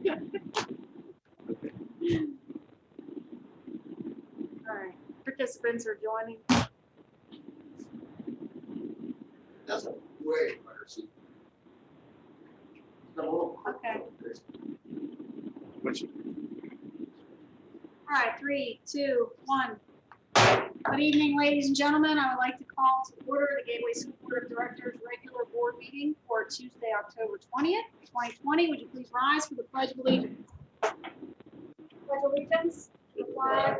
All right, participants are joining. That's a way better seat. Okay. All right, 3, 2, 1. Good evening, ladies and gentlemen. I would like to call to order the Gateway School Board of Directors regular board meeting for Tuesday, October 20th, 2020. Would you please rise for the Pledge of Allegiance? Pledge allegiance to the flag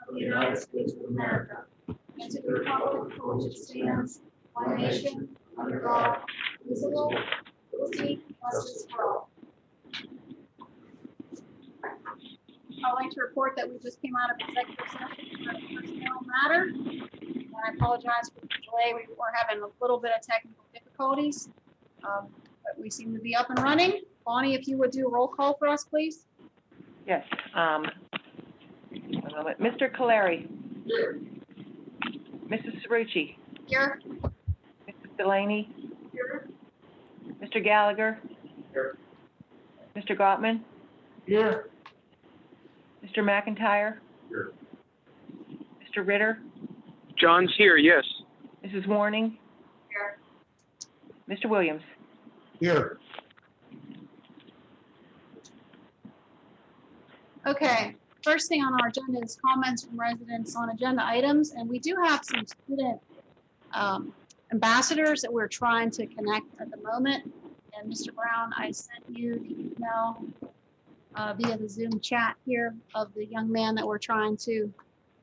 of the United States of America and to the republic for which it stands, one nation, under God, indivisible, with liberty and justice for all. I'd like to report that we just came out of executive session for a personnel matter. And I apologize for the delay. We were having a little bit of technical difficulties, but we seem to be up and running. Bonnie, if you would do a roll call for us, please. Yes. One moment. Mr. Caleri. Here. Mrs. Cerrucci. Here. Mrs. Delaney. Here. Mr. Gallagher. Here. Mr. Gottman. Here. Mr. McIntyre. Here. Mr. Ritter. John's here, yes. Mrs. Warning. Here. Mr. Williams. Here. Okay, first thing on our agenda is comments from residents on agenda items, and we do have some student ambassadors that we're trying to connect at the moment. And Mr. Brown, I sent you the email via the Zoom chat here of the young man that we're trying to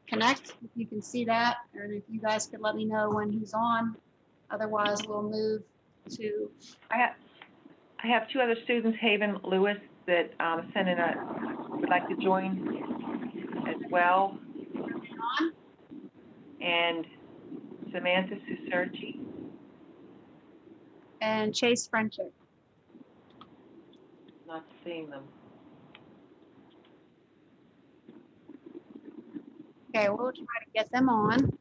connect. If you can see that, or if you guys could let me know when he's on. Otherwise, we'll move to. I have two other students, Haven Lewis, that sent in would like to join as well, On. and Samantha Suserchi. And Chase Frenchick. Not seeing them. Okay, we'll try to get them on.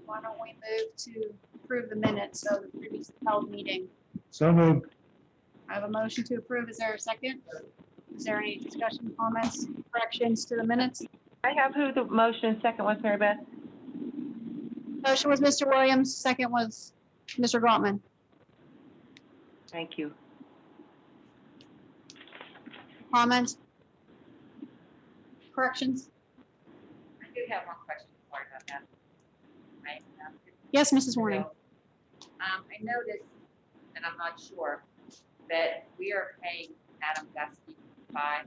Why don't we move to approve the minutes of the previously held meeting? So moved. I have a motion to approve. Is there a second? Is there any discussion, comments, corrections to the minutes? I have who the motion and second was, Mary Beth? Motion was Mr. Williams, second was Mr. Gottman. Thank you. Comments? Corrections? I do have one question for you about that. Right? Yes, Mrs. Warning. I noticed, and I'm not sure, that we are paying Adam Gusky 5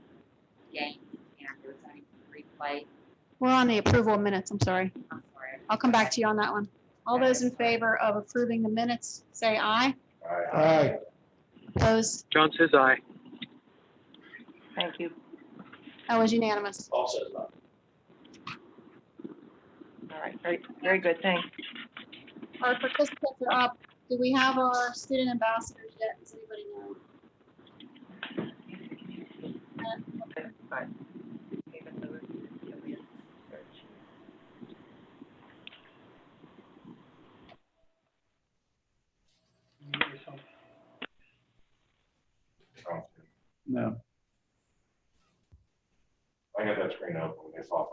games, and there's only 3 plays. We're on the approval of minutes. I'm sorry. I'm sorry. I'll come back to you on that one. All those in favor of approving the minutes, say aye. Aye. Opposed? John says aye. Thank you. That was unanimous. All says aye. All right, very, very good, thanks. Our participants are up. Do we have our student ambassadors yet? Does anybody know? Fine. No. I got that screen open. It's off.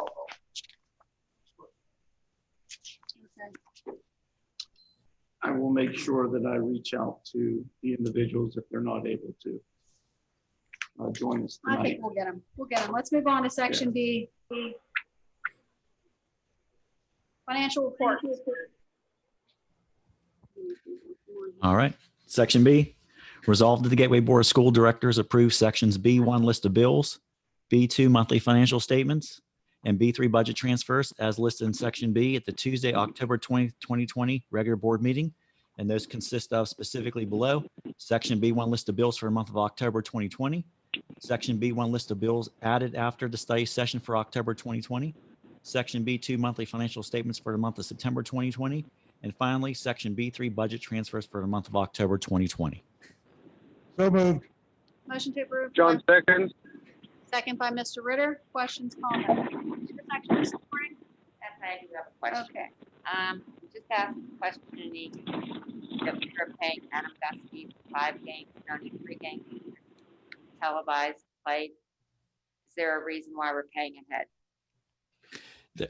Okay. I will make sure that I reach out to the individuals if they're not able to join us I tonight. think we'll get them. We'll get them. Let's move on to section B. Financial report. All right. Section B, resolved that the Gateway Board of School Directors approve sections B1 list of bills, B2 monthly financial statements, and B3 budget transfers as listed in section B at the Tuesday, October 20, 2020 regular board meeting. And those consist of specifically below section B1 list of bills for the month of October 2020, section B1 list of bills added after the study session for October 2020, section B2 monthly financial statements for the month of September 2020, and finally, section B3 budget transfers for the month of October 2020. So moved. Motion to approve. John seconds. Second by Mr. Ritter. Questions, comments? Section this morning? Yes, I do have a question. Okay. just ask a question, Unique, that we're paying Adam Gusky for 5 games, and only 3 games televised, played. Is there a reason why we're paying ahead?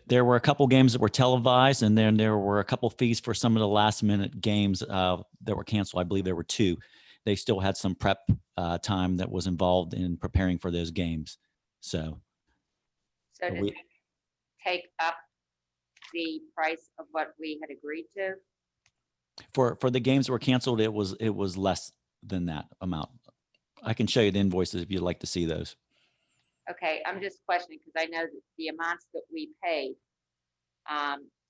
There were a couple games that were televised, and then there were a couple fees for some of the last minute games that were canceled. I believe there were 2. They still had some prep time that was involved in preparing for those games. So So does we- it take up the price of what we had agreed to? for the games that were canceled, it was less than that amount. I can show you the invoices if you'd like to see those. Okay, I'm just questioning because I know that the amounts that we paid,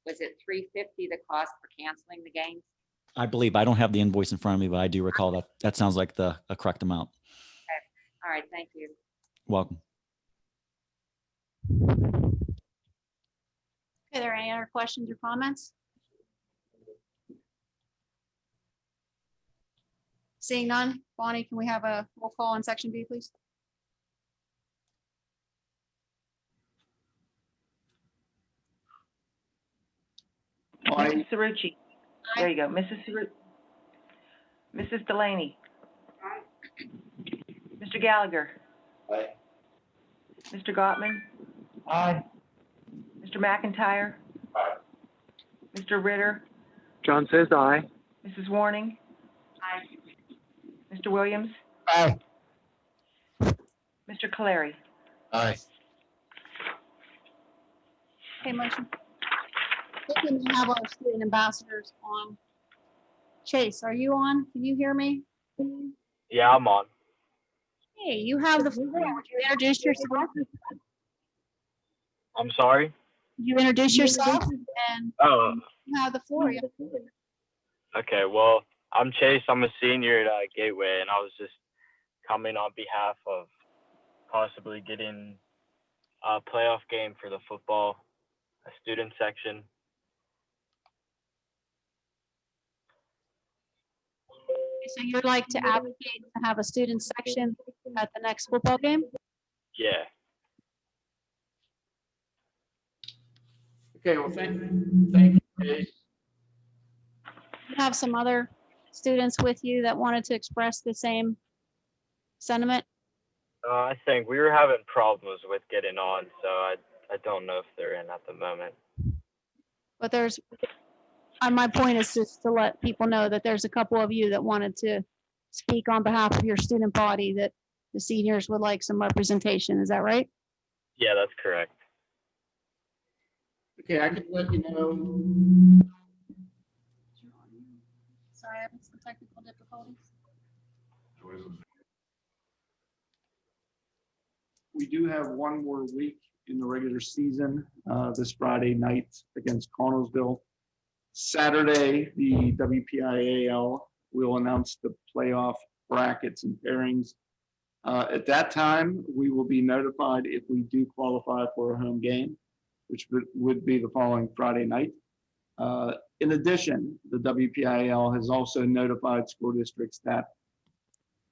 was it $350 the cost for canceling the games? I believe, I don't have the invoice in front of me, but I do recall that. That sounds like a correct amount. All right, thank you. Welcome. Are there any other questions or comments? Seeing none, Bonnie, can we have a roll call on section B, please? Aye. Mrs. Cerrucci. There you go. Mrs. Delaney. Mr. Gallagher. Aye. Mr. Gottman. Aye. Mr. McIntyre. Aye. Mr. Ritter. John says aye. Mrs. Warning. Aye. Mr. Williams. Aye. Mr. Caleri. Aye. Okay, motion. I think we may have our student ambassadors on. Chase, are you on? Can you hear me? Yeah, I'm on. Hey, you have the floor. Would you introduce yourself? I'm sorry. You introduce yourself and Oh, you have the floor. Yeah. okay. Well, I'm Chase. I'm a senior at Gateway, and I was just coming on behalf of possibly getting a playoff game for the football student section. So you'd like to advocate to have a student section at the next football game? Yeah. Okay, well, thank you, Chase. You have some other students with you that wanted to express the same sentiment? I think we were having problems with getting on, so I don't know if they're in at the moment. But there's, my point is just to let people know that there's a couple of you that wanted to speak on behalf of your student body, that the seniors would like some representation. Is that right? Yeah, that's correct. Okay, I can let you know. Sorry, I have some technical difficulties. We do have one more week in the regular season, this Friday night against Connellsville. Saturday, the WPIAL will announce the playoff brackets and pairings. At that time, we will be notified if we do qualify for a home game, which would be the following Friday night. In addition, the WPIAL has also notified school districts that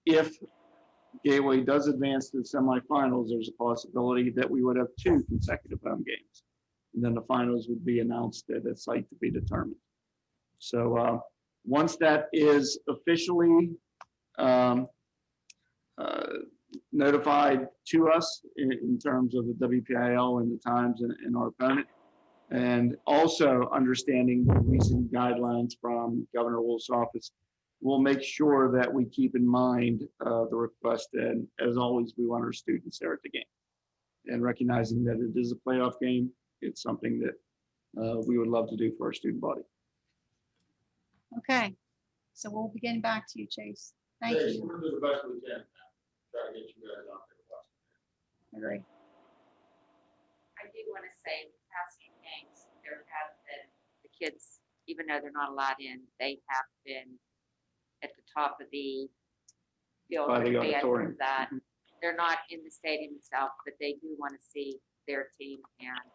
if Gateway does advance to the semifinals, there's a possibility that we would have 2 consecutive home games. And then the finals would be announced at a site to be determined. So once that is officially notified to us in terms of the WPIL and the times and our opponent, and also understanding the recent guidelines from Governor Wolf's office, we'll make sure that we keep in mind the request. And as always, we want our students there at the game. And recognizing that it is a playoff game, it's something that we would love to do for our student body. Okay, so we'll be getting back to you, Chase. Thank you. We're gonna do the best we can. Try to get you guys out there. Agree. I do want to say, in the past few games, there have been, the kids, even though they're not allowed in, they have been at the top of the field. By the for fans auditorium. That they're not in the stadium itself, but they do want to see their team. And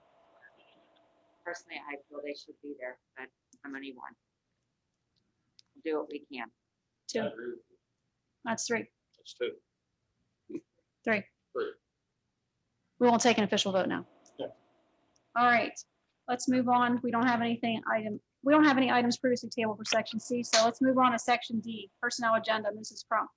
personally, I feel they should be there, but I'm only one. Do what we can. 2. That's 3. That's 2. 3. 3. We won't take an official vote now. Yeah. All right, let's move on. We don't have anything We don't have any items previously tabled for section C, so let's move on to section D, personnel agenda. Mrs. Crum.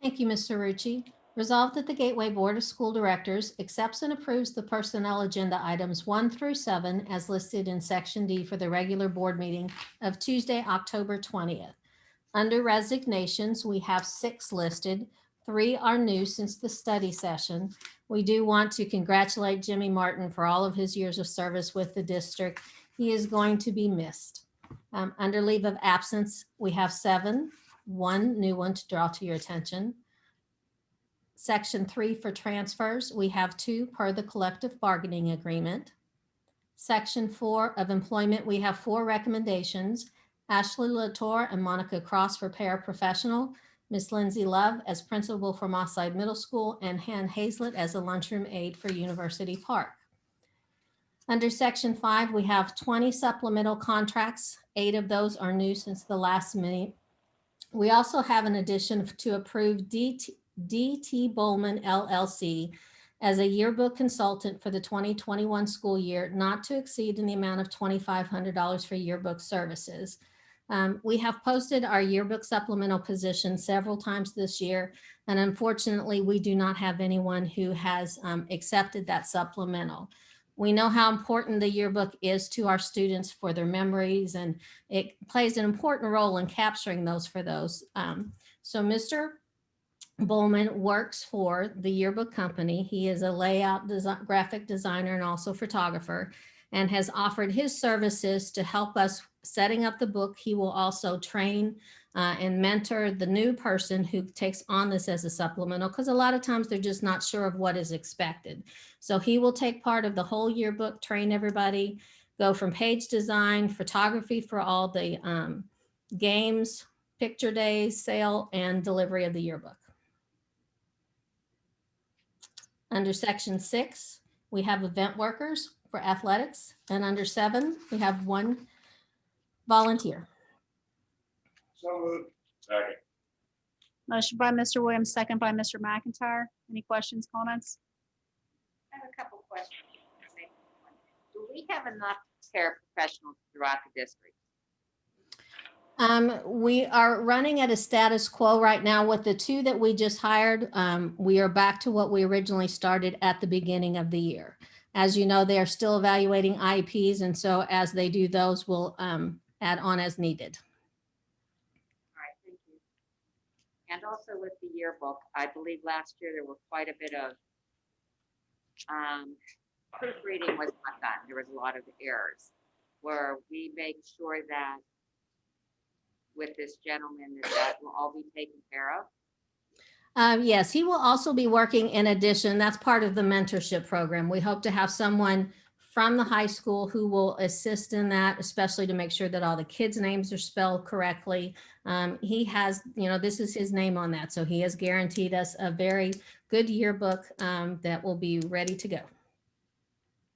Thank you, Mr. Rucci. Resolved that the Gateway Board of School Directors accepts and approves the personnel agenda items 1 through 7 as listed in section D for the regular board meeting of Tuesday, October 20th. Under resignations, we have 6 listed. 3 are new since the study session. We do want to congratulate Jimmy Martin for all of his years of service with the district. He is going to be missed. Under leave of absence, we have 7, 1 new one to draw to your attention. Section 3 for transfers, we have 2 per the collective bargaining agreement. Section 4 of employment, we have 4 recommendations. Ashley Latour and Monica Cross for paraprofessional, Miss Lindsay Love as principal for Mosside Middle School, and Han Hazlett as a lunchroom aide for University Park. Under section 5, we have 20 supplemental contracts. 8 of those are new since the last meeting. We also have an addition to approve DT Bowman LLC as a yearbook consultant for the 2021 school year, not to exceed in the amount of $2,500 for yearbook services. We have posted our yearbook supplemental position several times this year, and unfortunately, we do not have anyone who has accepted that supplemental. We know how important the yearbook is to our students for their memories, and it plays an important role in capturing those for those. So Mr. Bowman works for the yearbook company. He is a layout graphic designer and also photographer, and has offered his services to help us setting up the book. He will also train and mentor the new person who takes on this as a supplemental, because a lot of times they're just not sure of what is expected. So he will take part of the whole yearbook, train everybody, go from page design, photography for all the games, picture days, sale, and delivery of the yearbook. Under section 6, we have event workers for athletics, and under 7, we have 1 volunteer. So moved. Second. Motion by Mr. Williams, second by Mr. McIntyre. Any questions, comments? I have a couple questions. Do we have enough paraprofessionals throughout the district? We are running at a status quo right now with the 2 that we just hired. We are back to what we originally started at the beginning of the year. As you know, they are still evaluating IEPs, and so as they do those, we'll add on as needed. All right, thank you. And also with the yearbook, I believe last year there were quite a bit of proofreading was not done. There was a lot of errors. Where we make sure that with this gentleman that will all be taken care of? Yes, he will also be working in addition. That's part of the mentorship program. We hope to have someone from the high school who will assist in that, especially to make sure that all the kids' names are spelled correctly. He has, this is his name on that. So he has guaranteed us a very good yearbook that will be ready to go.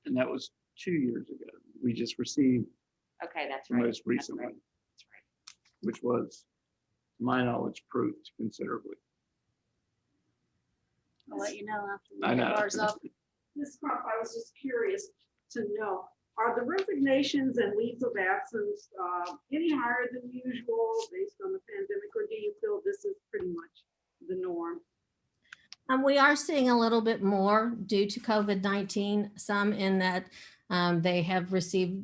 And that was 2 years ago. We just received Okay, that's the right. most recent That's one, right. That's right. which was, to my knowledge, proved considerably. I'll let you know after I we get know. ours up. Ms. Crump, I was just curious to know, are the resignations and leaves of absence any higher than usual based on the pandemic, or do you feel this is pretty much the norm? We are seeing a little bit more due to COVID-19, some in that they have received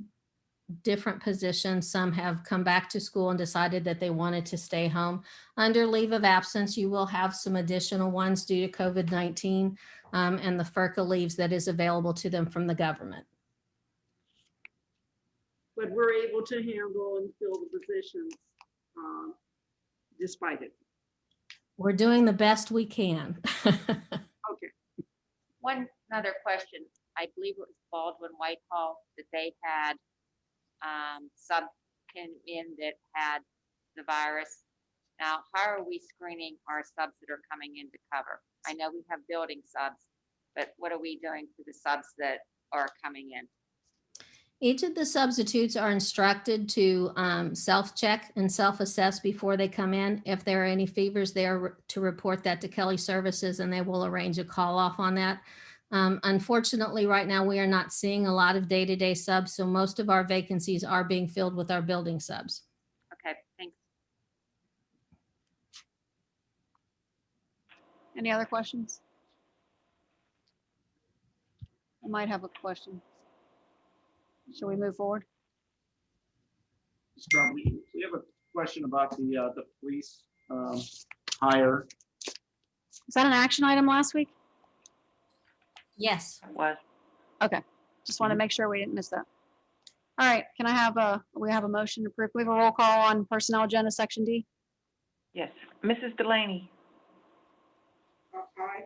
different positions. Some have come back to school and decided that they wanted to stay home. Under leave of absence, you will have some additional ones due to COVID-19 and the FERCA leaves that is available to them from the government. But we're able to handle and fill the positions despite it. We're doing the best we can. Okay. One other question. I believe it was Baldwin Whitehall that they had sub came in that had the virus. Now, how are we screening our subs that are coming in to cover? I know we have building subs, but what are we doing for the subs that are coming in? Each of the substitutes are instructed to self-check and self-assess before they come in. If there are any fevers, they are to report that to Kelly Services, and they will arrange a call off on that. Unfortunately, right now, we are not seeing a lot of day-to-day subs, so most of our vacancies are being filled with our building subs. Okay, thanks. Any other questions? I might have a question. Shall we move forward? We have a question about the police hire. Is that an action item last week? Yes. It was. Just want to make sure we didn't miss that. All right, can I have we have a motion to approve? We have a roll call on personnel agenda, section D. Yes. Mrs. Delaney, Aye.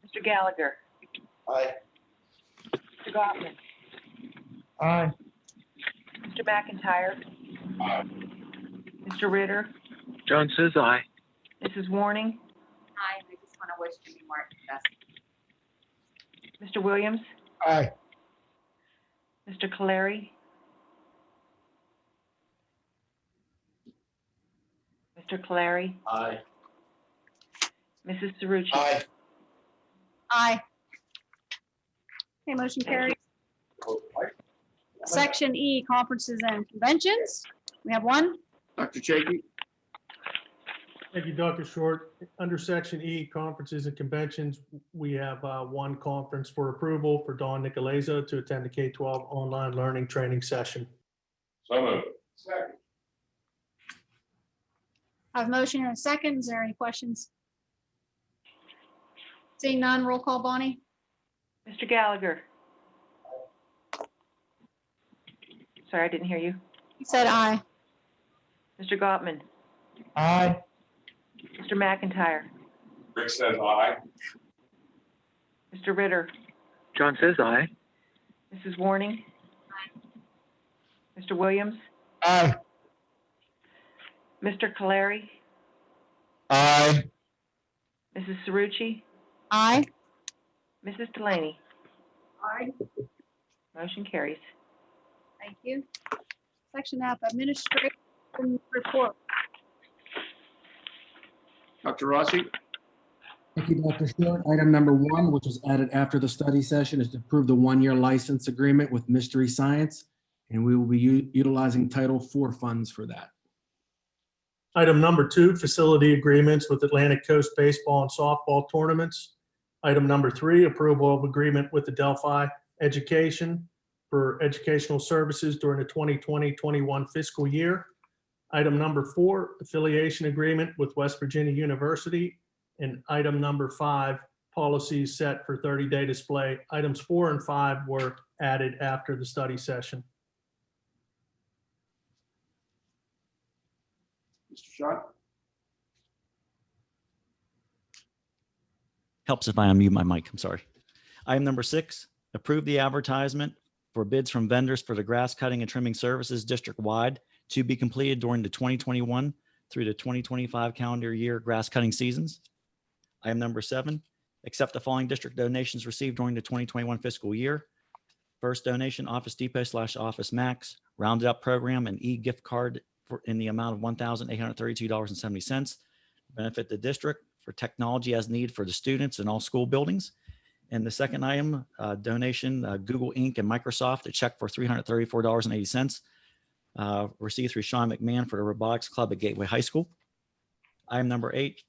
Mr. Gallagher, Aye. Mr. Gottman, Aye. Mr. McIntyre, Mr. Ritter, John says aye. Mrs. Warning, I just want to wish Jimmy Martin the best. Mr. Williams, Aye. Mr. Caleri, Mr. Caleri, Aye. Mrs. Cerrucci. Aye. Aye. Okay, motion carries. Section E, conferences and conventions. We have one. Dr. Chaky? Thank you, Dr. Short. Under section E, conferences and conventions, we have one conference for approval for Dawn Nicoleza to attend the K-12 online learning training session. So moved. Second. I have a motion and a second. Is there any questions? Seeing none, roll call, Bonnie. Mr. Gallagher. Sorry, I didn't hear you. He said aye. Mr. Gottman, Aye. Mr. McIntyre, Rick says aye. Mr. Ritter, John says aye. Mrs. Warning, Mr. Williams, Aye. Mr. Caleri, Aye. Mrs. Cerrucci, Aye. Mrs. Delaney. Aye. Motion carries. Thank you. Section F, administration report. Dr. Rossi? Thank you, Dr. Short. Item number 1, which was added after the study session, is to approve the 1-year license agreement with Mystery Science, and we will be utilizing Title IV funds for that. Item number 2, facility agreements with Atlantic Coast baseball and softball tournaments. Item number 3, approval of agreement with the Delphi Education for educational services during the 2020-21 fiscal year. Item number 4, affiliation agreement with West Virginia University. And item number 5, policies set for 30-day display. Items 4 and 5 were added after the study session. Mr. Schott? Helps if I unmute my mic. I'm sorry. Item number 6, approve the advertisement for bids from vendors for the grass cutting and trimming services district-wide to be completed during the 2021 through the 2025 calendar year grass cutting seasons. Item number 7, accept the following district donations received during the 2021 fiscal year. First donation, Office Depot / Office Max, Rounded Up Program and e-gift card in the amount of $1,832.70. Benefit the district for technology as needed for the students in all school buildings. And the second item, donation, Google Inc. and Microsoft, a check for $334.80 received through Sean McMahon for the Robotics Club at Gateway High School. Item number 8,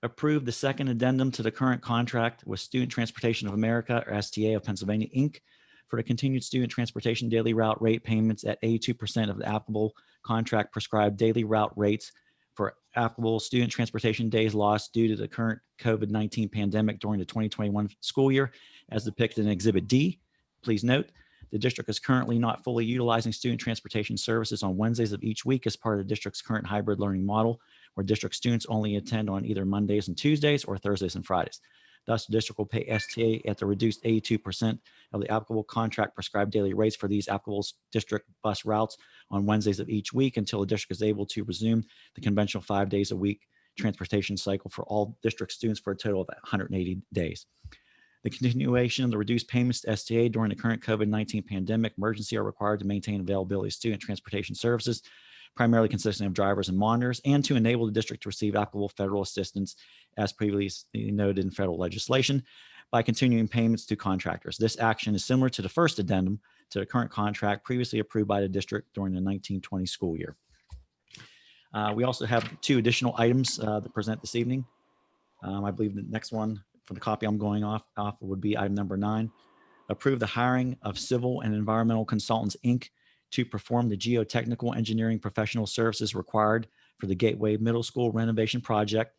approve the second addendum to the current contract with Student Transportation of America, or STA of Pennsylvania, Inc. for the continued student transportation daily route rate payments at 82% of the applicable contract prescribed daily route rates for applicable student transportation days lost due to the current COVID-19 pandemic during the 2021 school year, as depicted in Exhibit D. Please note, the district is currently not fully utilizing student transportation services on Wednesdays of each week as part of the district's current hybrid learning model, where district students only attend on either Mondays and Tuesdays or Thursdays and Fridays. Thus, the district will pay STA at the reduced 82% of the applicable contract prescribed daily rates for these applicable district bus routes on Wednesdays of each week until the district is able to resume the conventional 5 days a week transportation cycle for all district students for a total of 180 days. The continuation of the reduced payments to STA during the current COVID-19 pandemic emergency are required to maintain availability of student transportation services primarily consisting of drivers and monitors, and to enable the district to receive applicable federal assistance as previously noted in federal legislation by continuing payments to contractors. This action is similar to the first addendum to the current contract previously approved by the district during the 1920 school year. We also have 2 additional items to present this evening. I believe the next one for the copy I'm going off would be item number 9. Approve the hiring of Civil and Environmental Consultants, Inc. to perform the geotechnical engineering professional services required for the Gateway Middle School renovation project,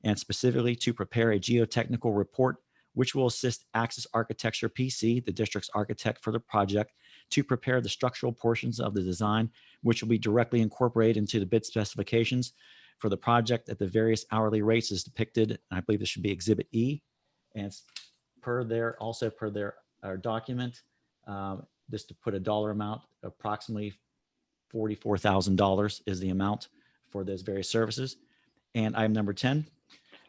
and specifically to prepare a geotechnical report which will assist Axis Architecture PC, the district's architect for the project, to prepare the structural portions of the design, which will be directly incorporated into the bid specifications for the project at the various hourly rates as depicted. I believe this should be Exhibit E. And it's per their document, just to put a dollar amount, approximately $44,000 is the amount for those various services. And item number 10,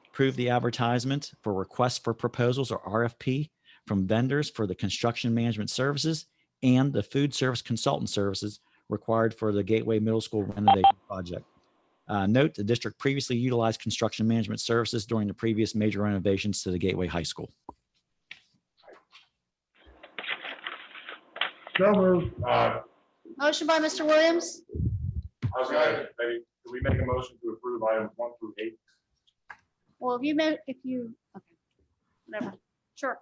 approve the advertisement for requests for proposals or RFP from vendors for the construction management services and the food service consultant services required for the Gateway Middle School renovation project. Note, the district previously utilized construction management services during the previous major renovations to the Gateway High School. So moved. Motion by Mr. Williams, I was gonna, maybe, do we make a motion to approve items 1 through 8? well, okay, whatever, sure.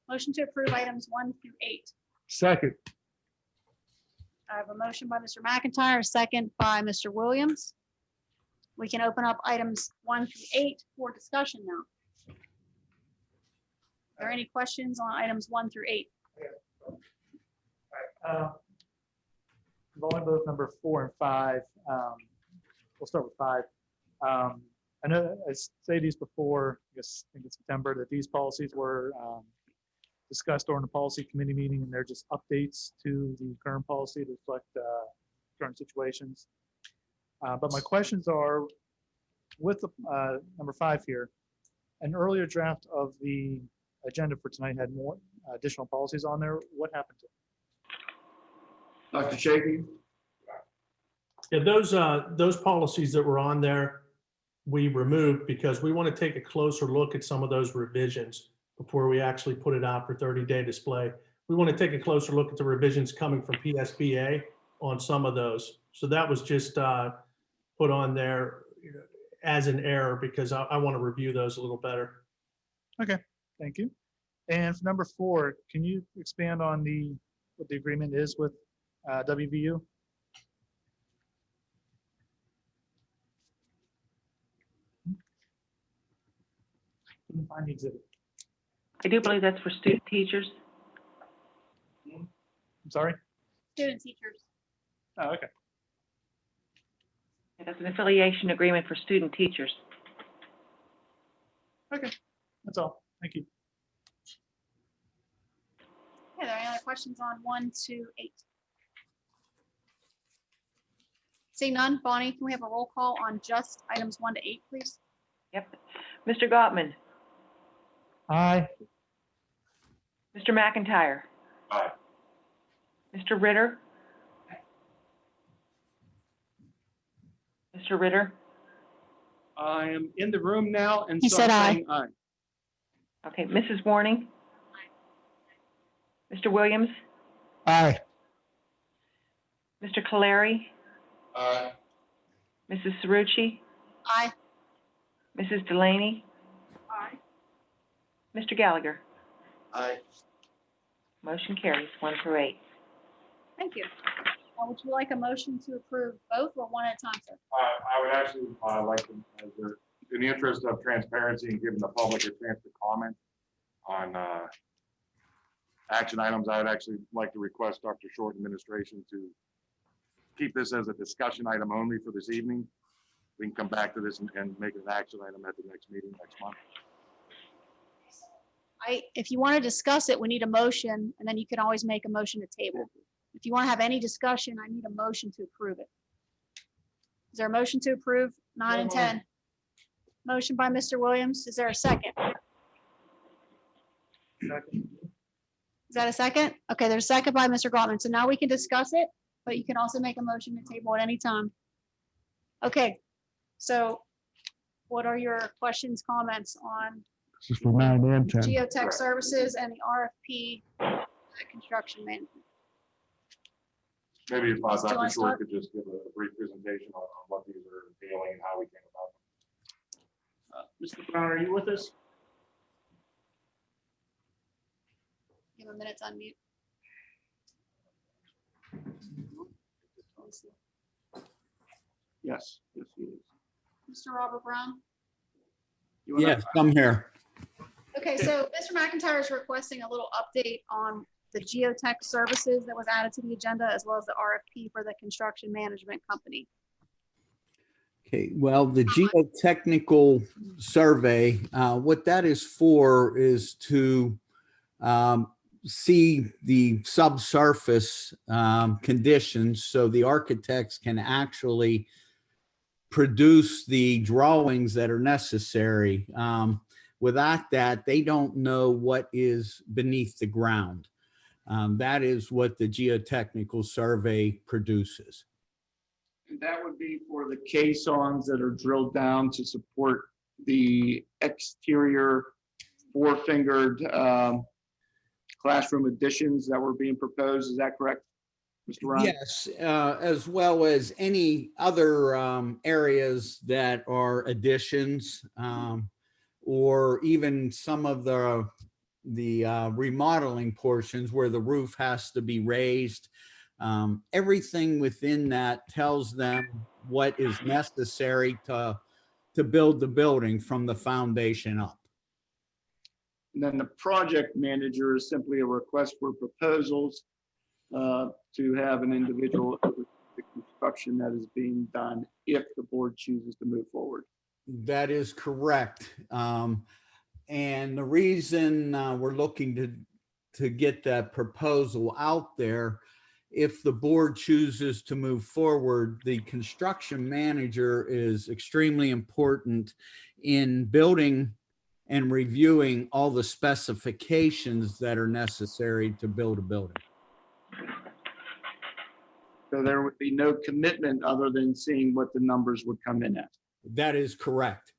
Motion to approve items 1 through 8. Second. I have a motion by Mr. McIntyre, a second by Mr. Williams. We can open up items 1 through 8 for discussion now. Are there any questions on items 1 through 8? Rolling both number 4 and 5. We'll start with 5. I know I stated these before, I guess, I think in September, that these policies were discussed during the policy committee meeting, and they're just updates to the current policy to reflect current situations. But my questions are, with the number 5 here, an earlier draft of the agenda for tonight had more additional policies on there. What happened to it? Dr. Shaky? Yeah, those policies that were on there, we removed because we want to take a closer look at some of those revisions before we actually put it out for 30-day display. We want to take a closer look at the revisions coming from PSBA on some of those. So that was just put on there as an error because I want to review those a little better. Okay, thank you. And for number 4, can you expand on what the agreement is with WVU? Couldn't find the exhibit. I do believe that's for student teachers. I'm sorry? Student teachers. Oh, okay. That's an affiliation agreement for student teachers. Okay, that's all. Thank you. Okay, are there any other questions on 1 to 8? Seeing none, Bonnie, can we have a roll call on just items 1 to 8, please? Yep. Mr. Gottman, Aye. Mr. McIntyre, Aye. Mr. Ritter, Mr. Ritter. I am in the room now, and He so said I'm aye. saying aye. Okay, Mrs. Warning, Mr. Williams, Aye. Mr. Caleri, Aye. Mrs. Cerrucci, Aye. Mrs. Delaney, Aye. Mr. Gallagher. Aye. Motion carries 1 through 8. Thank you. Would you like a motion to approve both or one at a time, sir? I would actually like to, in the interest of transparency and giving the public a chance to comment on action items, I would actually like to request Dr. Short administration to keep this as a discussion item only for this evening. We can come back to this and make it an action item at the next meeting next month. If you want to discuss it, we need a motion, and then you can always make a motion to table. If you want to have any discussion, I need a motion to approve it. Is there a motion to approve 9 and 10? Motion by Mr. Williams. Is there a second? Is that a second? Okay, there's a second by Mr. Gottman. So now we can discuss it, but you can also make a motion to table at any time. Okay, so what are your questions, comments on This is for 9 and 10. geotech services and the RFP construction management? Maybe if Do you wanna Dr. Short start? could just give a brief presentation on what these are entailing and how we came about them. Mr. Brown, are you with us? Give him a minute to unmute. Yes, yes, he is. Mr. Robert Brown? You wanna- Yes, I'm here. Okay, so Mr. McIntyre is requesting a little update on the geotech services that was added to the agenda, as well as the RFP for the construction management company. Okay, well, the geotechnical survey, what that is for is to see the subsurface conditions so the architects can actually produce the drawings that are necessary. Without that, they don't know what is beneath the ground. That is what the geotechnical survey produces. And that would be for the caissons that are drilled down to support the exterior four-fingered classroom additions that were being proposed. Is that correct, Mr. Ron? Yes, as well as any other areas that are additions, or even some of the remodeling portions where the roof has to be raised. Everything within that tells them what is necessary to build the building from the foundation up. And then the project manager is simply a request for proposals to have an individual over the construction that is being done if the board chooses to move forward. That is correct. And the reason we're looking to get that proposal out there, if the board chooses to move forward, the construction manager is extremely important in building and reviewing all the specifications that are necessary to build a building. So there would be no commitment other than seeing what the numbers would come in at. That is correct.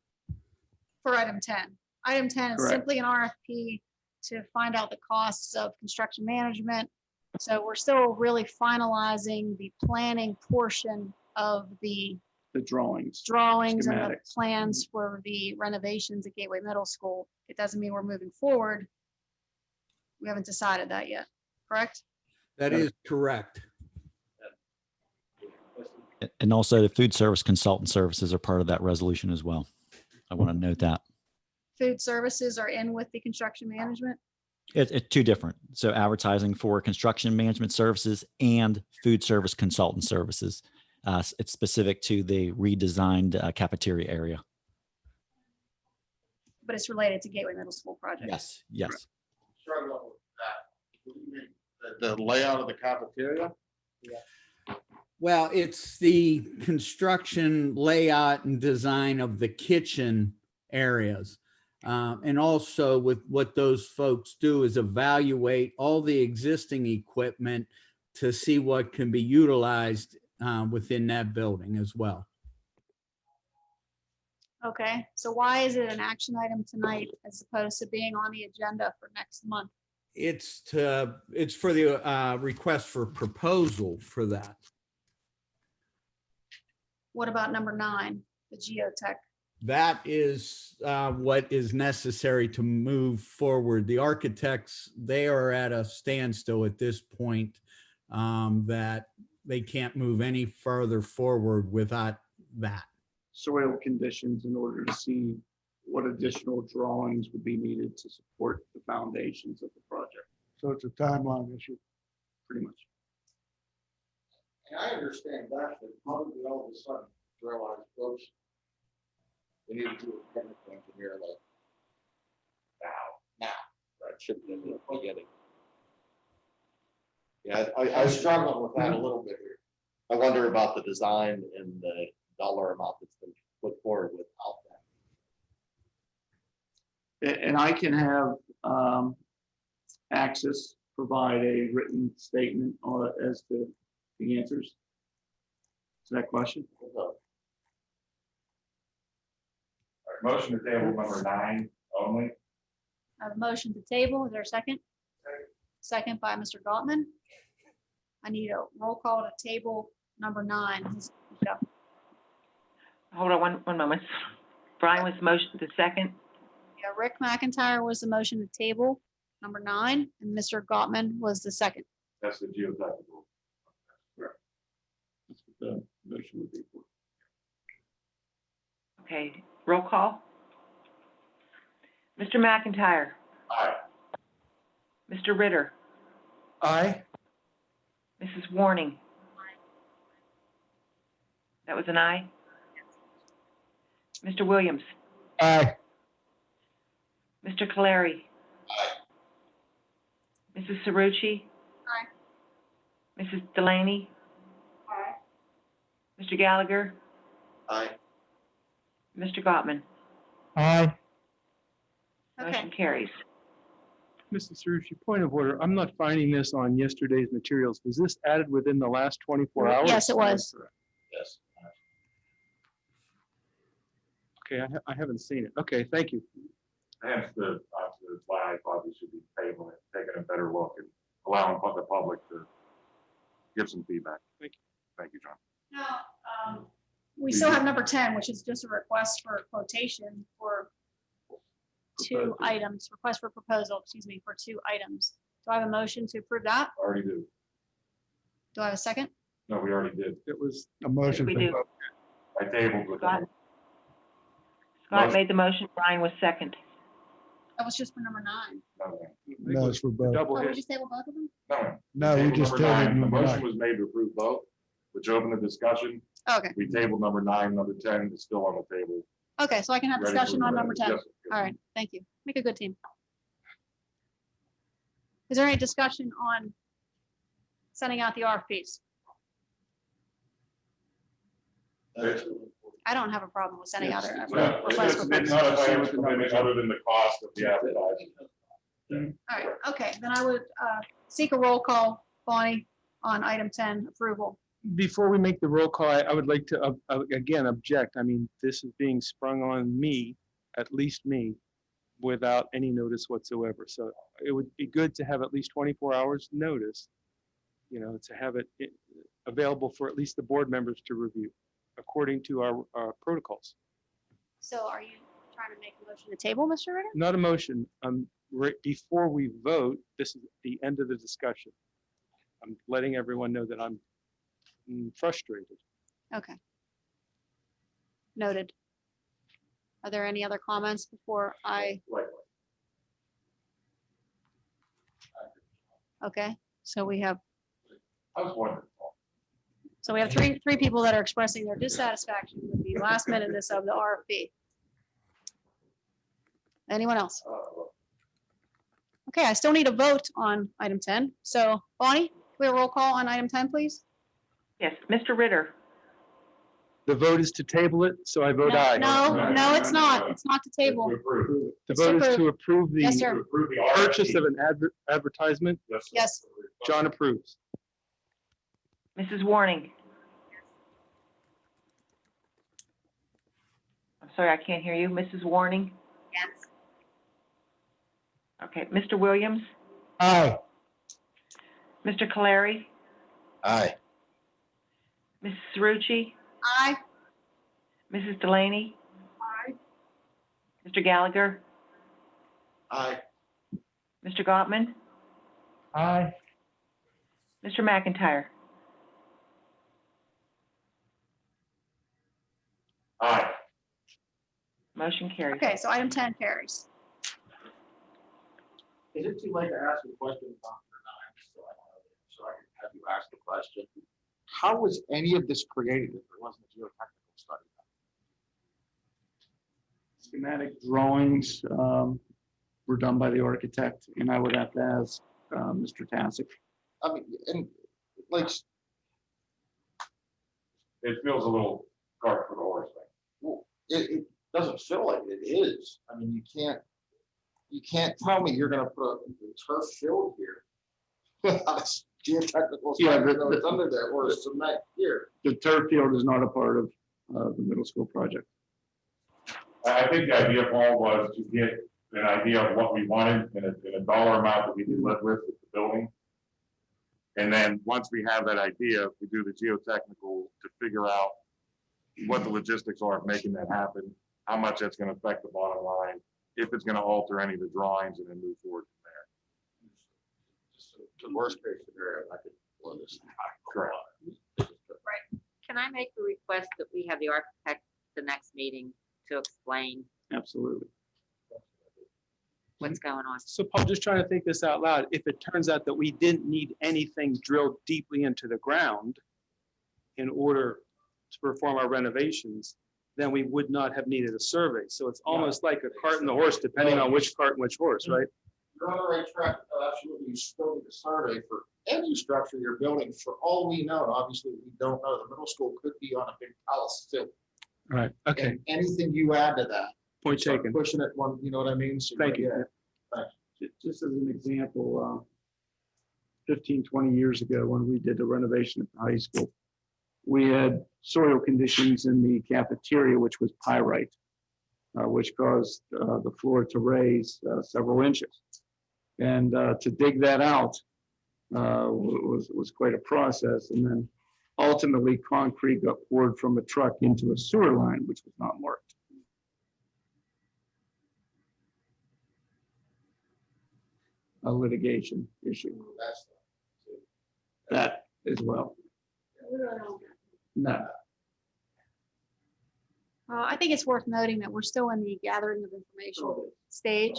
For item 10. Item 10 is Correct. simply an RFP to find out the costs of construction management. So we're still really finalizing the planning portion of the drawings and the schematics. plans for the renovations at Gateway Middle School. It doesn't mean we're moving forward. We haven't decided that yet, correct? That is correct. And also the food service consultant services are part of that resolution as well. I want to note that. Food services are in with the construction management. It's two different. So advertising for construction management services and food service consultant services. It's specific to the redesigned cafeteria area. But it's related to Gateway Middle School project. Yes, yes. Struggling with that. What do you mean? The layout of the cafeteria? Well, it's the construction layout and design of the kitchen areas. And also with what those folks do is evaluate all the existing equipment to see what can be utilized within that building as well. Okay, so why is it an action item tonight as opposed to being on the agenda for next month? It's for the request for proposal for that. What about number 9, the geotech? That is what is necessary to move forward. The architects, they are at a standstill at this point, that they can't move any further forward without that. Soil conditions in order to see what additional drawings would be needed to support the foundations of the project, So it's a timeline issue. pretty much. And I understand that, but probably all of a sudden realize, folks, we need to do a chemical engineer like now. Right, should be in the beginning. Yeah, I struggle with that a little bit here. I wonder about the design and the dollar amount that's been put forward without that. And I can have Access provide a written statement as to the answers to that question. Motion to table number 9 only. I have a motion to table. Is there a second? Second by Mr. Gottman. I need a roll call to table number 9. Ms. Michelle. Hold on one moment. Brian was motion to second. Yeah, Rick McIntyre was the motion to table number 9, and Mr. Gottman was the second. That's the geotechnical. That's what the motion would be for. Okay, roll call. Mr. McIntyre, Aye. Mr. Ritter, Aye. Mrs. Warning. That was an aye. Mr. Williams, Aye. Mr. Caleri. Mrs. Cerrucci. Aye. Mrs. Delaney. Aye. Mr. Gallagher, Aye. Mr. Gottman. Aye. Okay, Motion carries. Mr. Sarucci, point of order. I'm not finding this on yesterday's materials. Was this added within the last 24 hours? yes, it was. Yes. Okay, I haven't seen it. Okay, thank you. Hence that's why I thought we should be tabling it, taking a better look and allowing the public to give some feedback. Thank you. Thank you, John. now, we still have number 10, which is just a request for quotation for 2 items, request for proposal, excuse me, for 2 items. Do I have a motion to approve that? Already do. Do I have a second? No, we already did. It was, A motion. We to do. vote. I tabled with Scott? them. Scott made the motion, Brian was second. That was just for number 9. No, it's for both. double Oh, we hit. just table both of them? No. No, we just Tabled tabled The number motion 9. was made to approve both, which opened the discussion. Okay, We tabled number 9, number 10 is still on the table. okay, so I can have ready discussion for on the- number 10. yes, yes. All right, thank you. Make a good team. Is there any discussion on sending out the RFPs? I don't have a problem with sending out a No, request for it's proposal. not a financial commitment other than the cost of the advertising. All right, okay, then I would seek a roll call, Bonnie, on item 10, approval. Before we make the roll call, I would like to, again, object. I mean, this is being sprung on me, at least me, without any notice whatsoever. So it would be good to have at least 24 hours notice, to have it available for at least the board members to review, according to our protocols. So are you trying to make a motion to table, Mr. Ritter? Not a motion. Right before we vote, this is the end of the discussion. I'm letting everyone know that I'm frustrated. Okay. Noted. Are there any other comments before I, okay, so we have, I was wondering. three people that are expressing their dissatisfaction with the last minuteness of the RFP. Anyone else? Okay, I still need a vote on item 10. So Bonnie, can we have a roll call on item 10, please? Yes, Mr. Ritter, The vote is to table it, so I vote No, aye. no, it's not. It's not to table. To approve. The It's to vote is to approve. approve Yes, the sir. To approve the purchase RFP. of an advertisement. Yes. John approves. Mrs. Warning. I'm sorry, I can't hear you. Mrs. Warning. Yes. Okay, Mr. Williams, Aye. Mr. Caleri, Aye. Mrs. Cerrucci, Aye. Mrs. Delaney, Aye. Mr. Gallagher, Aye. Mr. Gottman, Aye. Mr. McIntyre. Aye. Motion carries. Okay, so item 10 carries. Is it too late to ask a question about number 9? So I can have you ask the question. How was any of this created if there wasn't a geotechnical study? Schematic drawings were done by the architect, and I would have to ask Mr. Tasic. I mean, and like, It feels a little cart for the horse thing. well, it doesn't feel like it is. I mean, you can't tell me you're gonna put a turf field here. Without a geotechnical study, Yeah, it's under there, or cement here. The turf field is not a part of the middle school project. I think the idea, Paul, was to get an idea of what we wanted in a dollar amount that we could live with the building. And then once we have that idea, we do the geotechnical to figure out what the logistics are of making that happen, how much that's gonna affect the bottom line, if it's gonna alter any of the drawings, and then move forward from there. The worst case scenario, I could blow this. Correct. Can I make a request that we have the architect the next meeting to explain Absolutely. what's going on? So Paul, just trying to think this out loud. If it turns out that we didn't need anything drilled deeply into the ground in order to perform our renovations, then we would not have needed a survey. So it's almost like a cart and the horse, depending on which cart and which horse, right? You're on the right track, absolutely, you still need a survey for any structure you're building, for all we know, and obviously we don't know, the middle school could be on a big palace too. Right. Okay. And anything you add to that, Point start taken. pushing it one, you know what I mean? So, Thank you. yeah. Just as an example, 15, 20 years ago, when we did the renovation at the high school, we had soil conditions in the cafeteria, which was pyrite, which caused the floor to raise several inches. And to dig that out was quite a process. And then ultimately, concrete got poured from a truck into a sewer line, which was not marked. A litigation issue. That's That as well. No. I think it's worth noting that we're still in the gathering of information stage,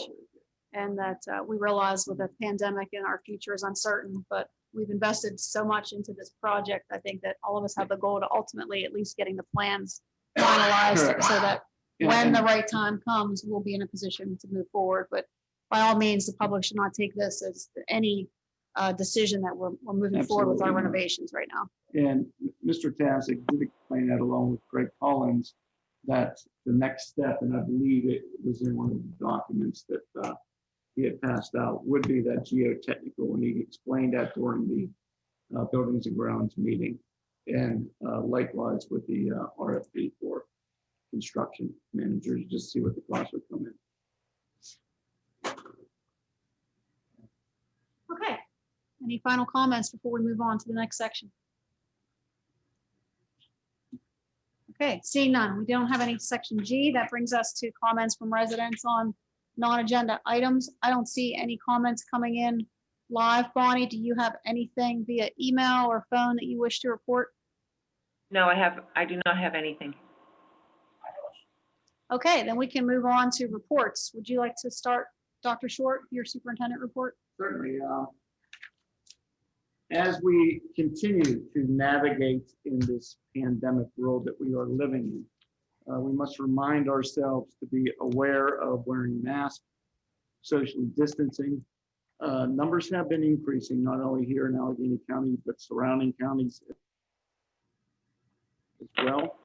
and that we realize with the pandemic and our future is uncertain, but we've invested so much into this project. I think that all of us have the goal to ultimately at least getting the plans finalized so that when the right time comes, we'll be in a position to move forward. But by all means, the public should not take this as any decision that we're moving forward with our Absolutely not. renovations right now. And Mr. Tasic did explain that along with Greg Collins, that the next step, and I believe it was in one of the documents that he had passed out, would be that geotechnical, and he explained that during the Buildings and Grounds meeting. And likewise with the RFP for construction managers, just see what the costs would come in. Okay. Any final comments before we move on to the next section? Okay, seeing none, we don't have any section G. That brings us to comments from residents on non-agenda items. I don't see any comments coming in live. Bonnie, do you have anything via email or phone that you wish to report? No, I do not have anything. Okay, then we can move on to reports. Would you like to start, Dr. Short, your superintendent report? Certainly. As we continue to navigate in this pandemic world that we are living in, we must remind ourselves to be aware of wearing masks, socially distancing. Numbers have been increasing, not only here in Allegheny County, but surrounding counties as well.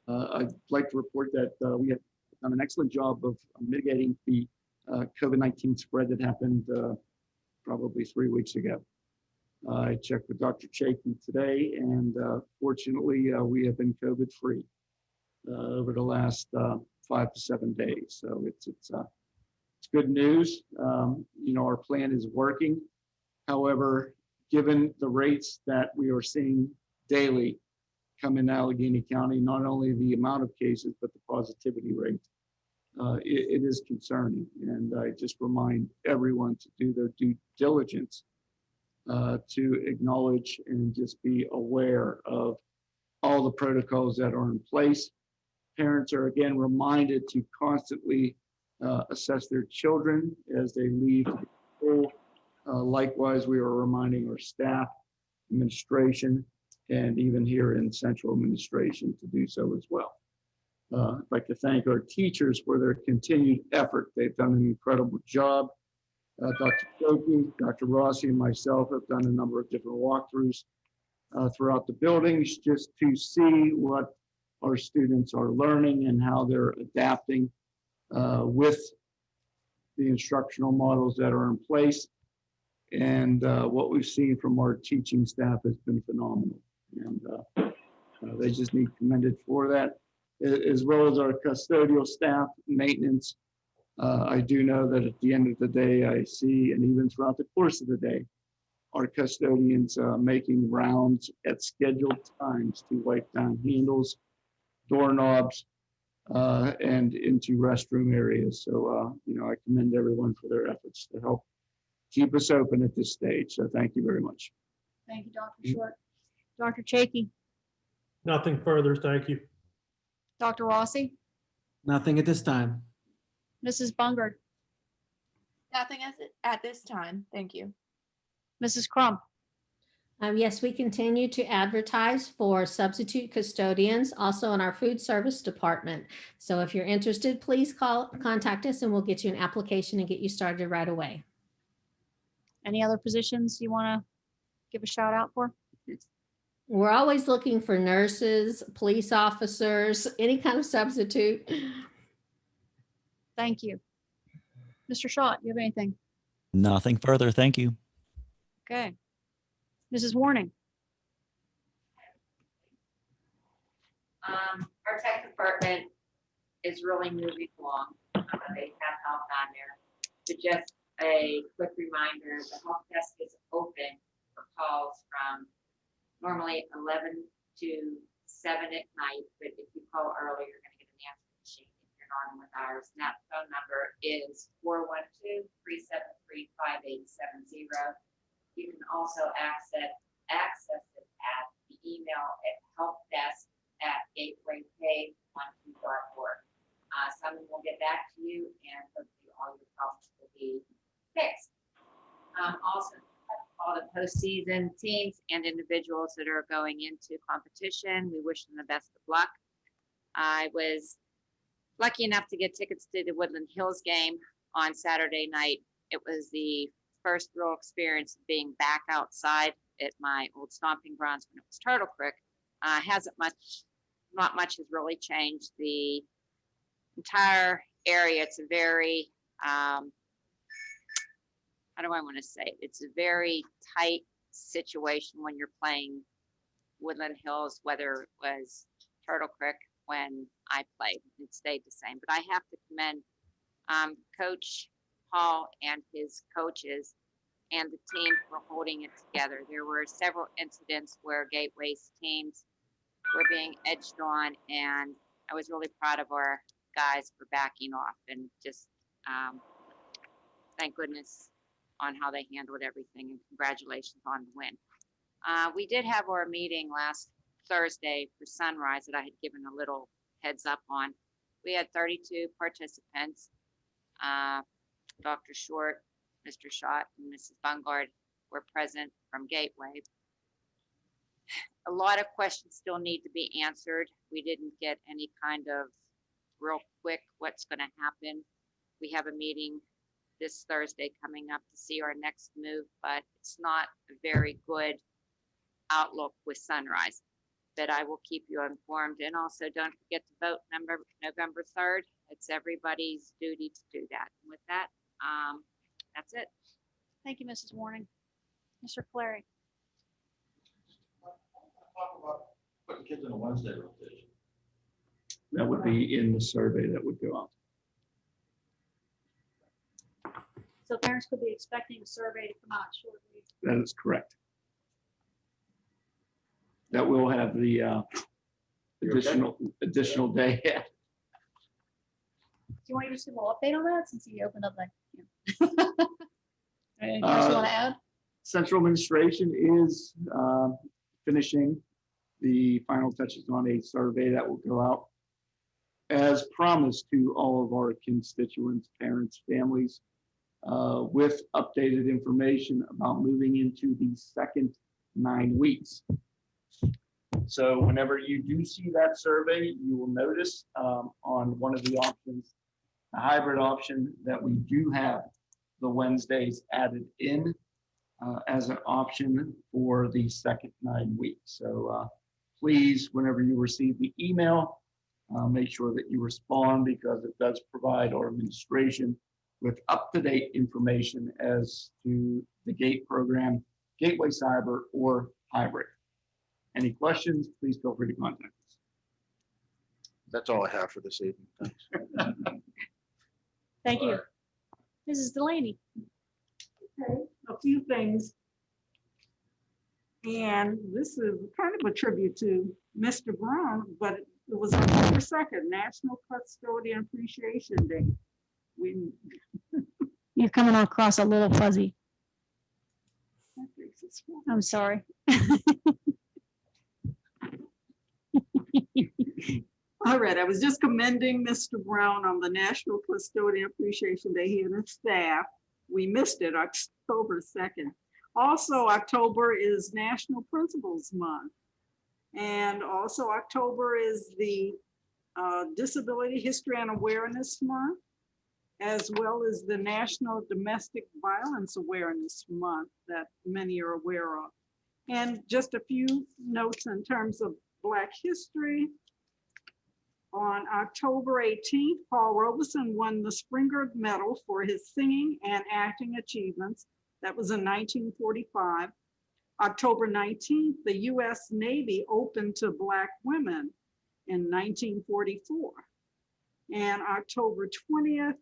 I'd like to report that we have done an excellent job of mitigating the COVID-19 spread that happened probably 3 weeks ago. I checked with Dr. Chaikin today, and fortunately, we have been COVID-free over the last 5 to 7 days. So it's good news. You know, our plan is working. However, given the rates that we are seeing daily come in Allegheny County, not only the amount of cases, but the positivity rate, it is concerning. And I just remind everyone to do their due diligence to acknowledge and just be aware of all the protocols that are in place. Parents are again reminded to constantly assess their children as they leave school. Likewise, we are reminding our staff, administration, and even here in central administration to do so as well. I'd like to thank our teachers for their continued effort. They've done an incredible job. Dr. Koki, Dr. Rossi, and myself have done a number of different walkthroughs throughout the buildings just to see what our students are learning and how they're adapting with the instructional models that are in place. And what we've seen from our teaching staff has been phenomenal. And they just need commended for that. as well as our custodial staff, maintenance. I do know that at the end of the day, I see, and even throughout the course of the day, our custodians making rounds at scheduled times to wipe down handles, doorknobs, and into restroom areas. So, I commend everyone for their efforts to help keep us open at this stage. So thank you very much. Thank you, Dr. Short. Dr. Chaky, Nothing further, thank you. Dr. Rossi, Nothing at this time. Mrs. Bungard, Nothing at this time. Thank you. Mrs. Crump. Yes, we continue to advertise for substitute custodians, also in our food service department. So if you're interested, please contact us and we'll get you an application and get you started right away. Any other positions you want to give a shout out for? We're always looking for nurses, police officers, any kind of substitute. Thank you. Mr. Shaw, do you have anything? Nothing further. Thank you. Okay. Mrs. Warning. Our tech department is really moving along. They have help on there. But just a quick reminder, the help desk is open for calls from normally 11 to 7 at night. But if you call early, you're going to get an answer machine if you're not on with ours. And that phone number is 412-373-5870. You can also access it at the email at helpdesk@gatewaypay12.org. Someone will get back to you and hopefully all your problems will be fixed. Also, all the postseason teams and individuals that are going into competition, we wish them the best of luck. I was lucky enough to get tickets to the Woodland Hills game on Saturday night. It was the first real experience of being back outside at my old stomping grounds when it was Turtle Creek. Not much has really changed. The entire area, it's a very, how do I want to say it? It's a very tight situation when you're playing Woodland Hills, whether it was Turtle Creek when I played. It stayed the same. But I have to commend Coach Hall and his coaches and the team for holding it together. There were several incidents where Gateway's teams were being edged on, and I was really proud of our guys for backing off and just thank goodness on how they handled everything, and congratulations on the win. We did have our meeting last Thursday for Sunrise that I had given a little heads up on. We had 32 participants. Dr. Short, Mr. Schott, and Mrs. Bungard were present from Gateway. A lot of questions still need to be answered. We didn't get any kind of real quick what's going to happen. We have a meeting this Thursday coming up to see our next move, but it's not a very good outlook with Sunrise. But I will keep you informed. And also don't forget to vote November 3rd. It's everybody's duty to do that. And with that, that's it. Thank you, Mrs. Warning. Mr. Clary. Talk about putting kids in a Wednesday rotation. That would be in the survey that would go out. So parents could be expecting a survey to come out shortly. That is correct. That will have the additional day. Do you want to just give a little update on that since you opened up that? Anything else you want to add? Central administration is finishing the final touches on a survey that will go out as promised to all of our constituents, parents, families, with updated information about moving into the second 9 weeks. So whenever you do see that survey, you will notice on one of the options, a hybrid option, that we do have the Wednesdays added in as an option for the second 9 weeks. So please, whenever you receive the email, make sure that you respond, because it does provide our administration with up-to-date information as to the GATE program, Gateway Cyber, or hybrid. Any questions, please feel free to contact us. That's all I have for this evening. Thanks. Thank you. Mrs. Delaney. Okay, a few things. And this is kind of a tribute to Mr. Brown, but it was October 2nd, National Custodian Appreciation Day. We, You're coming across a little fuzzy. I'm sorry. all right, I was just commending Mr. Brown on the National Custodian Appreciation Day, he and his staff. We missed it, October 2nd. Also, October is National Principals Month. And also October is the Disability History and Awareness Month, as well as the National Domestic Violence Awareness Month that many are aware of. And just a few notes in terms of Black history. On October 18th, Paul Robeson won the Springer Medal for his singing and acting achievements. That was in 1945. October 19th, the U.S. Navy opened to Black women in 1944. And October 20th,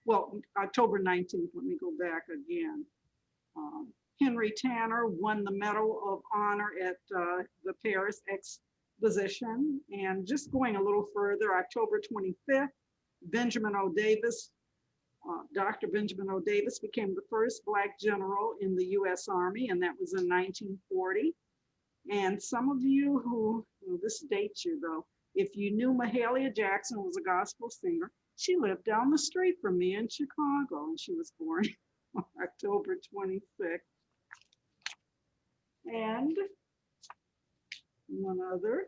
well, October 19th, let me go back again. Henry Tanner won the Medal of Honor at the Paris Exposition. And just going a little further, October 25th, Benjamin O. Davis, Dr. Benjamin O. Davis became the first Black general in the U.S. Army, and that was in 1940. And some of you who, well, this dates you though, if you knew Mahalia Jackson was a gospel singer, she lived down the street from me in Chicago, and she was born on October 26th. And one other.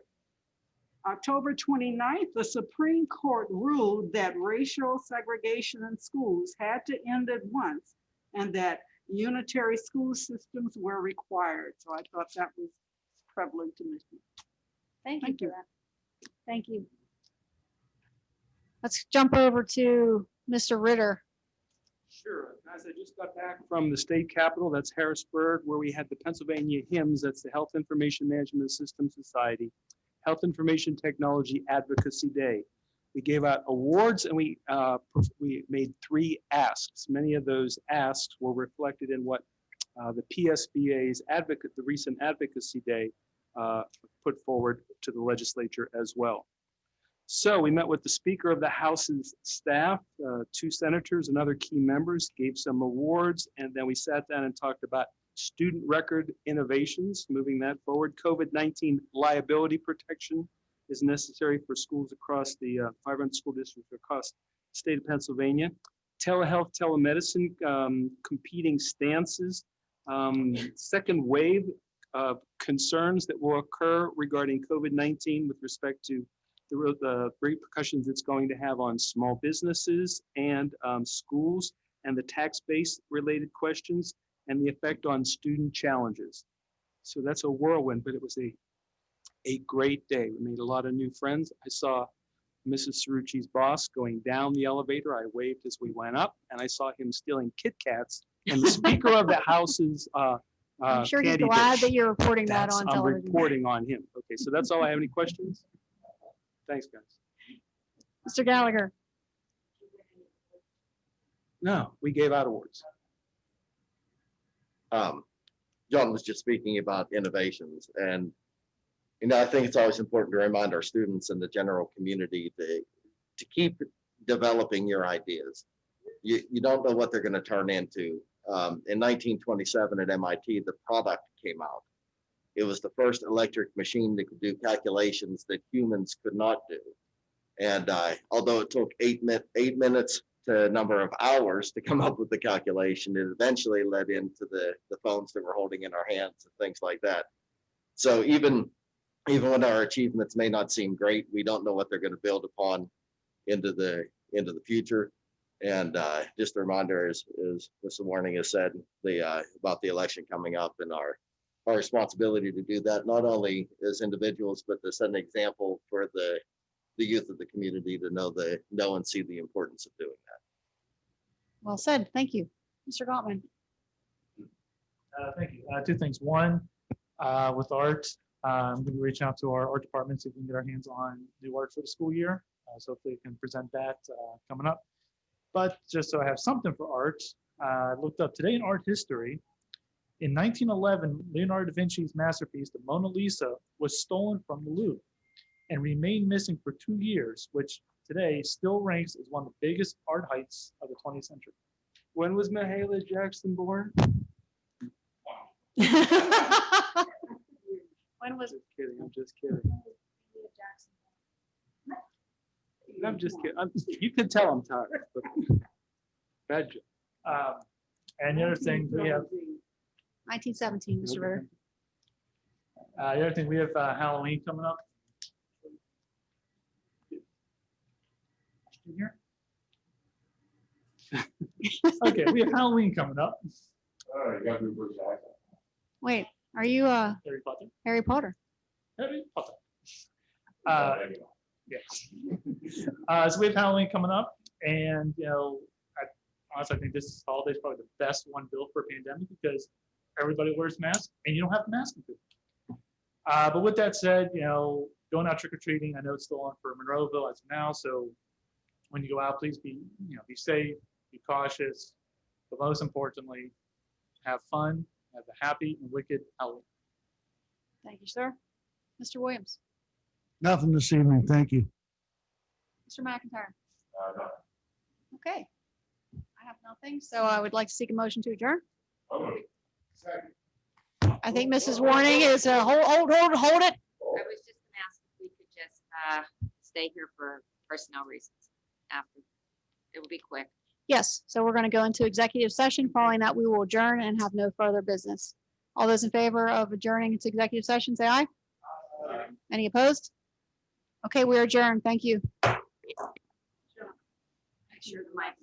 October 29th, the Supreme Court ruled that racial segregation in schools had to end at once and that unitary school systems were required. So I thought that was prevalent to me. Thank you for that. Thank you. Let's jump over to Mr. Ritter. Sure. Guys, I just got back from the state capitol. That's Harrisburg, where we had the Pennsylvania HIMSS. That's the Health Information Management System Society Health Information Technology Advocacy Day. We gave out awards and we made 3 asks. Many of those asks were reflected in what the PSBA's the recent Advocacy Day put forward to the legislature as well. So we met with the Speaker of the House's staff, 2 senators and other key members, gave some awards, and then we sat down and talked about student record innovations, moving that forward. COVID-19 liability protection is necessary for schools across the 500 school districts across the state of Pennsylvania. Telehealth, telemedicine, competing stances, second wave of concerns that will occur regarding COVID-19 with respect to the repercussions it's going to have on small businesses and schools, and the tax base related questions, and the effect on student challenges. So that's a whirlwind, but it was a great day. We made a lot of new friends. I saw Mrs. Cerrucci's boss going down the elevator. I waved as we went up, and I saw him stealing Kit Kats. And the Speaker of the House's I'm sure he's candy glad dish. that you're reporting that on I'm television. reporting on him. Okay, so that's all I have. Any questions? Thanks, guys. Mr. Gallagher. No, we gave out awards. John was just speaking about innovations, and I think it's always important to remind our students and the general community to keep developing your ideas. You don't know what they're going to turn into. In 1927 at MIT, the product came out. It was the first electric machine that could do calculations that humans could not do. And although it took 8 minutes to a number of hours to come up with the calculation, it eventually led into the phones that we're holding in our hands and things like that. So even when our achievements may not seem great, we don't know what they're going to build upon into the future. And just a reminder, as Mr. Warning has said, about the election coming up and our responsibility to do that, not only as individuals, but to set an example for the youth of the community to know and see the importance of doing that. Well said. Thank you. Mr. Gottman. Thank you. 2 things. One, with art, I'm going to be reaching out to our art department, see if we can get our hands on new art for the school year. So if they can present that coming up. But just so I have something for art, I looked up today in art history. In 1911, Leonardo da Vinci's masterpiece, the Mona Lisa, was stolen from the Louvre and remained missing for 2 years, which today still ranks as one of the biggest art heights of the 20th century. When was Mahalia Jackson born? When was Just kidding, I'm just kidding. I'm just kidding. You can tell I'm tired. but- Bad joke. And the other thing, we have 1917, Mr. Ritter. the other thing, we have Halloween coming up. In here? Okay, we have Halloween coming up. Oh, you gotta do Bruce Jackson. Wait, are you Harry Potter. Harry Potter? Harry Potter. Yes. So we have Halloween coming up, and I honestly think this holiday is probably the best one built for a pandemic because everybody wears masks, and you don't have to mask them. But with that said, going out trick or treating, I know it's still on for Monroeville as of now, so when you go out, please be safe, be cautious, but most importantly, have fun, have a happy and wicked Halloween. Thank you, sir. Mr. Williams, Nothing this evening, thank you. Mr. McIntyre. No. Okay. I have nothing, so I would like to seek a motion to adjourn. Second. I think Mrs. Warning is, hold it. I was just gonna ask if we could just stay here for personnel reasons after. It will be quick. Yes, so we're going to go into executive session. Following that, we will adjourn and have no further business. All those in favor of adjourning into executive session, say aye. Any opposed? Okay, we're adjourned. Thank you. Make sure the mic